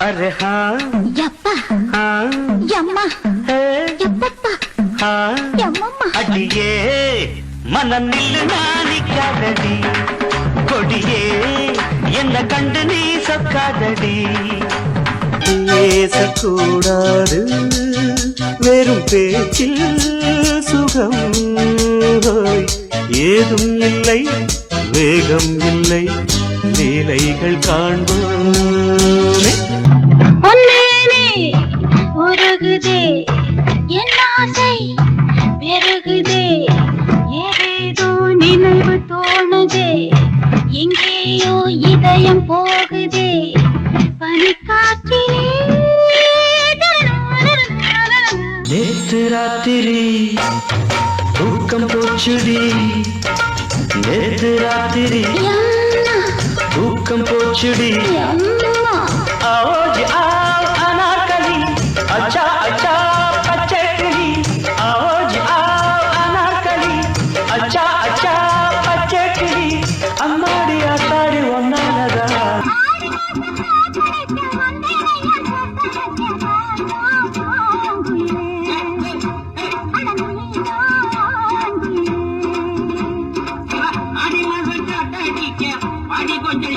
अरे हाँ ಯಪ್ಪ हाँ ಯಮ್ಮ है ಯಪ್ಪಪ್ಪ हाँ ಯಮ್ಮಮ್ಮ ಅಡಿಯೇ ಮನ ನಿಲ್ಲು ನಾನಿಕ್ಕಾದಡಿ கொடியே என்ன கண்டு நீ சொக்காதடி பேசக்கூடாது வெறும் பேச்சில் சுகம் ஏதும் இல்லை வேகம் இல்லை லீலைகள் காண்போமே ஒன்னேனே உருகுதே என் ஆசை பெருகுதே ஏதேதோ நினைவு தோணுதே எங்கேயோ இதயம் போகுதே பனிக்காற்றிலே நேத்து ராத்திரி தூக்கம் போச்சுடி நேத்து ராத்திரி ಯಮ್ಮ தூக்கம் போச்சுடி ಯಮ್ಮ आओ जी आओ अनारकली अच्छा अच्छा पच्चे किली आओ जी आओ अनारकली अच्छा अच्छा पच्चे किली अम्माड़ी आताड़ी वन्नालगा அடி கொஞ்சம்